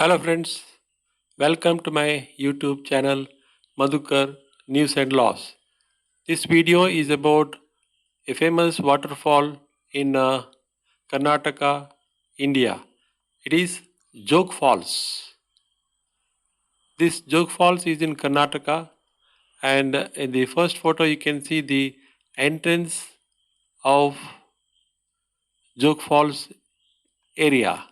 Hello friends, welcome to my YouTube channel Madhukar News and Laws. This video is about a famous waterfall in Karnataka, India. It is Jog Falls. This Jog Falls is in Karnataka, and in the first photo you can see the entrance of Jog Falls area.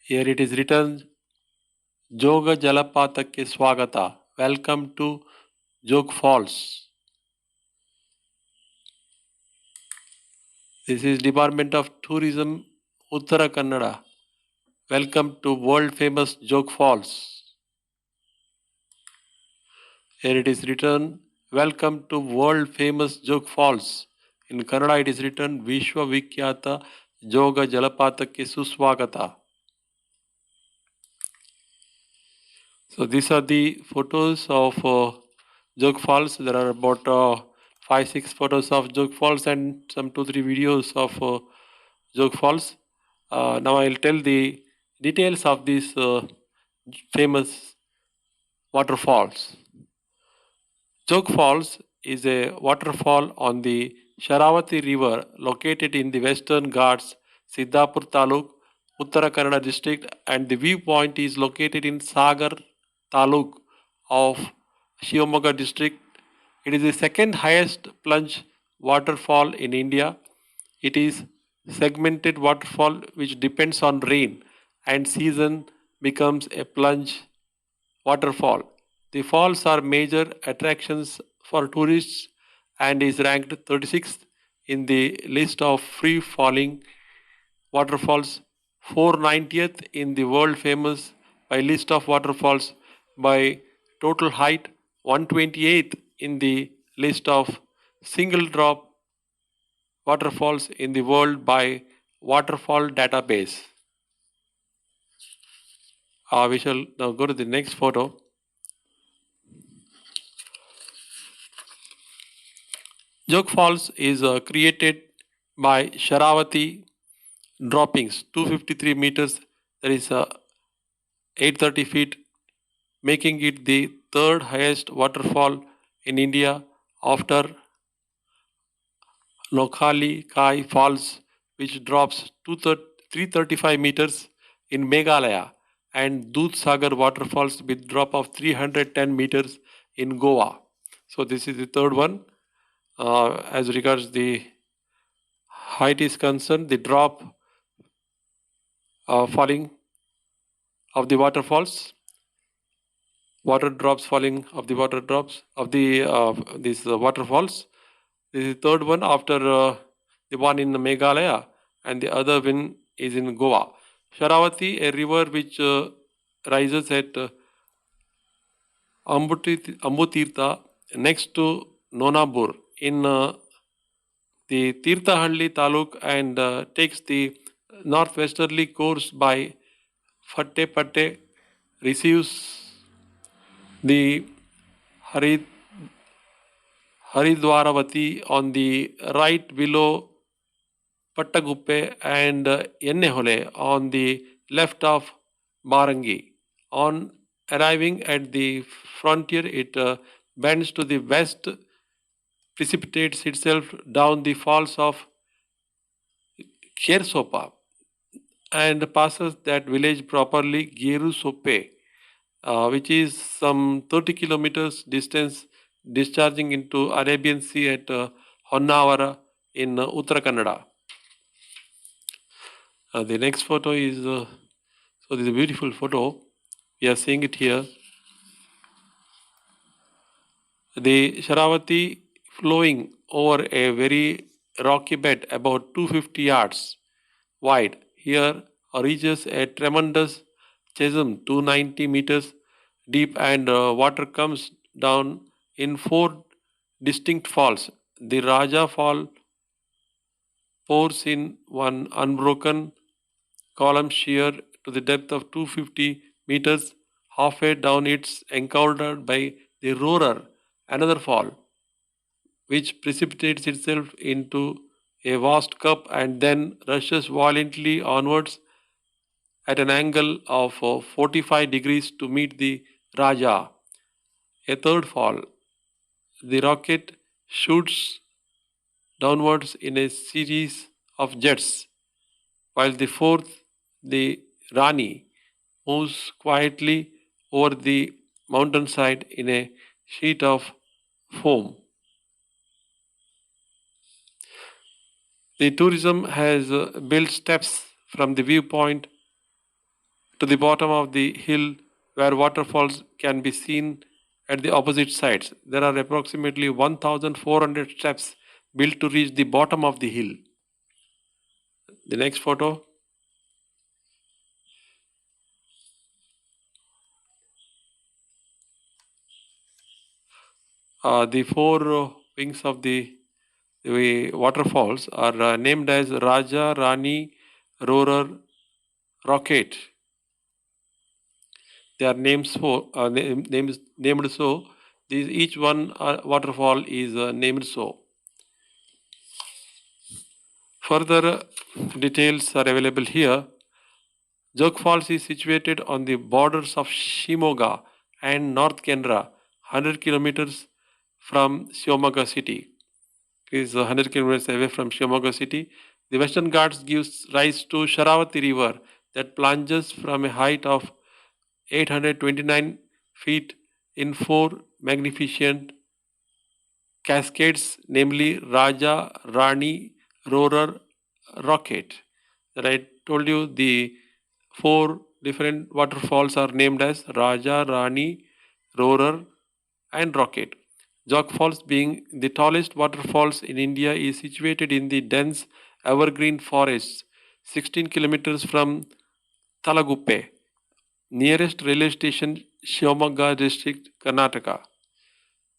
Here it is written Joga Jalapatakke Swagata. Welcome to Jog Falls. This is Department of Tourism, Uttara Kannada. Welcome to world famous Jog Falls. Here it is written, Welcome to world famous Jog Falls. In Kannada it is written, Vishwa Vikyata Joga Jalapatakke Suswagata. So these are the photos of Jog Falls. There are about 5-6 photos of Jog Falls and some 2-3 videos of Jog Falls. Now I'll tell the details of these famous waterfalls. Jog Falls is a waterfall on the Sharavati River located in the Western Ghats, Siddhapur Taluk, Uttara Kannada district, and the viewpoint is located in Sagar Taluk of Shivamogga district. It is the second highest plunge waterfall in India. It is segmented waterfall which depends on rain and season becomes a plunge waterfall. The falls are major attractions for tourists and is ranked 36th in the list of free falling waterfalls, 490th in the world famous by list of waterfalls by total height, 128th in the list of single drop waterfalls in the world by waterfall database. We shall now go to the next photo. Jog Falls is created by Sharavati droppings, 253 meters, that is 830 feet, making it the third highest waterfall in India after Nokhali Kai Falls, which drops 335 meters in Meghalaya, and Dudh Sagar waterfalls with drop of 310 meters in Goa. So this is the third one. As regards the height is concerned, the drop falling of the waterfalls, water drops falling of the water drops of the these waterfalls. This is the third one after the one in Meghalaya, and the other one is in Goa. Sharavati, a river which rises at Ambutirtha next to Nonabur in the Tirthahalli Taluk and takes the northwesterly course by Fatte, receives the Harid, Haridwaravati on the right below Pattaguppe and Ennehole on the left of Barangi. On arriving at the frontier, it bends to the west, precipitates itself down the falls of Khersopa and passes that village properly, Geru Soppe, which is some 30 kilometers distance, discharging into Arabian Sea at Honnavara in Uttara Kannada. The next photo is, so this is a beautiful photo. We are seeing it here. The Sharavati flowing over a very rocky bed about 250 yards wide. Here reaches a tremendous chasm 290 meters deep and water comes down in 4 distinct falls. The Raja Fall pours in one unbroken column sheer to the depth of 250 meters. Halfway down it's encountered by the Roarer, another fall, which precipitates itself into a vast cup and then rushes violently onwards at an angle of 45 degrees to meet the Raja. A third fall. The rocket shoots downwards in a series of jets, while the fourth, the Rani, moves quietly over the mountainside in a sheet of foam. The tourism has built steps from the viewpoint to the bottom of the hill where waterfalls can be seen at the opposite sides. There are approximately 1,400 steps built to reach the bottom of the hill. The next photo. The four wings of the waterfalls are named as Raja, Rani, Roarer, Rocket. They are named so. Each one waterfall is named so. Further details are available here. Jog Falls is situated on the borders of Shimoga and North Canara, 100 kilometers from Shimoga city. It is 100 kilometers away from Shimoga city. The Western Ghats gives rise to Sharavati River that plunges from a height of 829 feet in four magnificent cascades, namely Raja, Rani, Roarer, Rocket. That I told you the four different waterfalls are named as Raja, Rani, Roarer, and Rocket. Jog Falls, being the tallest waterfalls in India, is situated in the dense evergreen forests, 16 kilometers from Talaguppe. Nearest railway station, Shivamogga district, Karnataka.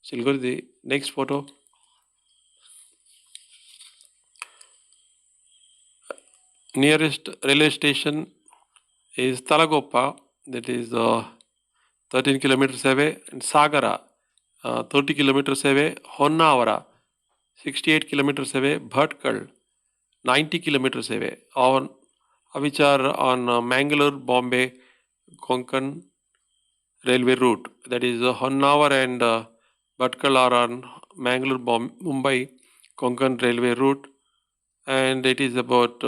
So we'll go to the next photo. Nearest railway station is Talagoppa, that is 13 kilometers away, and Sagara, 30 kilometers away, Honnavara, 68 kilometers away, Bhatkal, 90 kilometers away, which are on Mangalore, Bombay, Konkan railway route. That is Honnavara and Bhatkal are on Mangalore, Mumbai, Konkan railway route, and it is about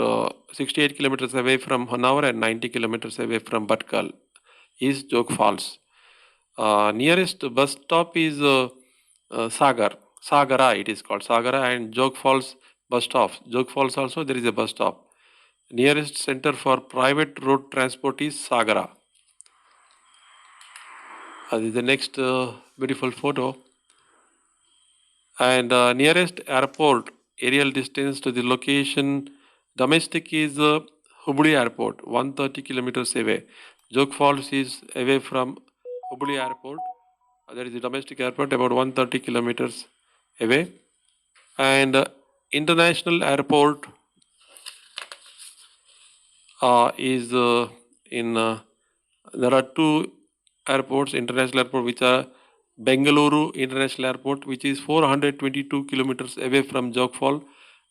68 kilometers away from Honnavara and 90 kilometers away from Bhatkal, is Jog Falls. Nearest bus stop is Sagara, it is called Sagara, and Jog Falls bus stop. Jog Falls also there is a bus stop. Nearest center for private road transport is Sagara. This is the next beautiful photo. And nearest airport, aerial distance to the location domestic is Hubli Airport, 130 kilometers away. Jog Falls is away from Hubli Airport. There is a domestic airport about 130 kilometers away. And international airport is there are two airports, international airport, which are Bengaluru International Airport, which is 422 kilometers away from Jog Fall,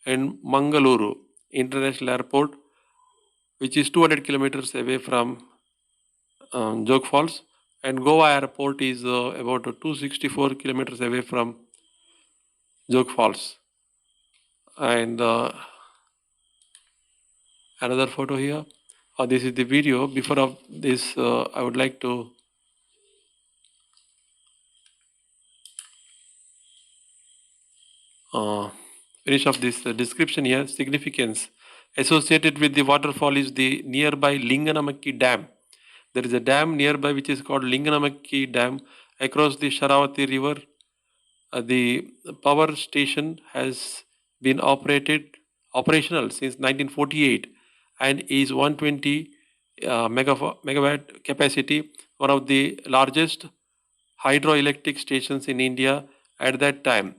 and Mangaluru International Airport, which is 200 kilometers away from Jog Falls, and Goa Airport is about 264 kilometers away from Jog Falls. And another photo here. This is the video. Before of this, I would like to finish off this description here. Significance associated with the waterfall is the nearby Linganamakki Dam. There is a dam nearby which is called Linganamakki Dam across the Sharavati River. The power station has been operational since 1948 and is 120 megawatt capacity, one of the largest hydroelectric stations in India at that time,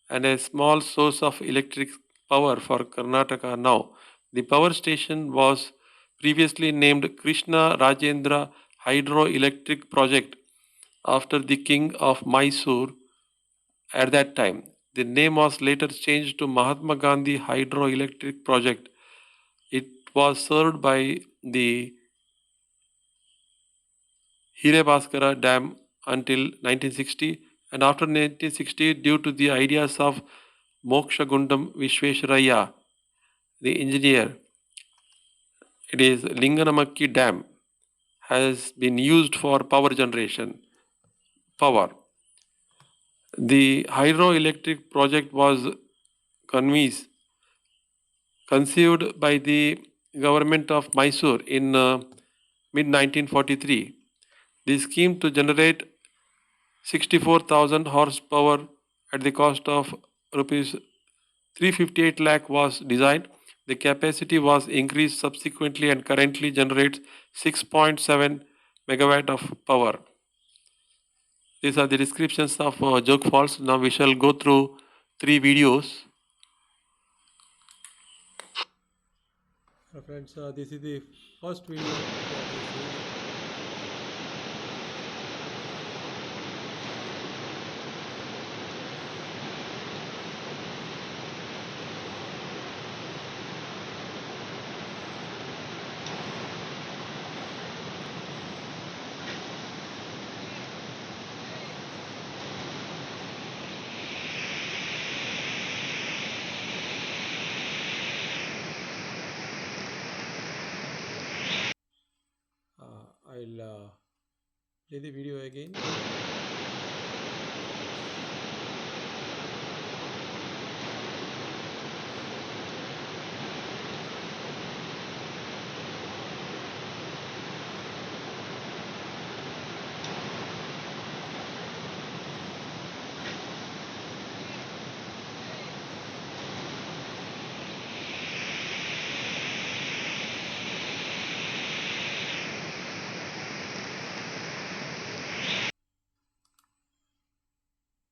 and a small source of electric power for Karnataka now. The power station was previously named Krishna Rajendra Hydroelectric Project after the king of Mysore at that time. The name was later changed to Mahatma Gandhi Hydroelectric Project. It was served by the Hirebhaskara Dam until 1960, and after 1960, due to the ideas of Mokshagundam Vishvesharaya, the engineer, it is Linganamakki Dam has been used for power generation. Power. The hydroelectric project was conceived by the government of Mysore in mid 1943. The scheme to generate 64,000 horsepower at the cost of rupees 358 lakh was designed. The capacity was increased subsequently and currently generates 6.7 megawatt of power. These are the descriptions of Jog Falls. Now we shall go through 3 videos. Friends, this is the first video that you see. I'll play the video again.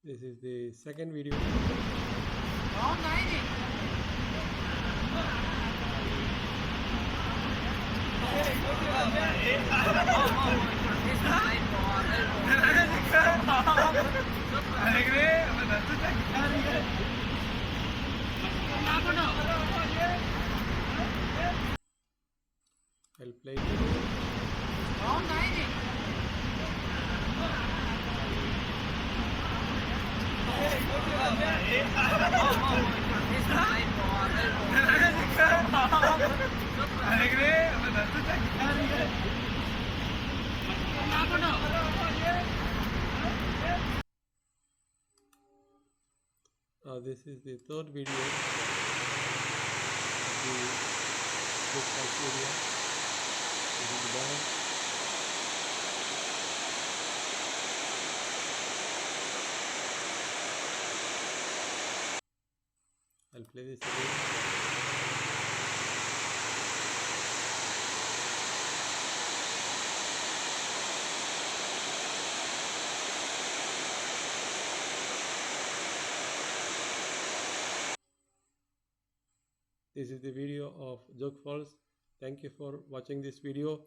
This is the second video. I'll play it. This is the third video of the Jog Falls area. This is the dam. I'll play this again. This is the video of Jog Falls. Thank you for watching this video.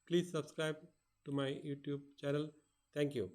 Please subscribe to my YouTube channel. Thank you.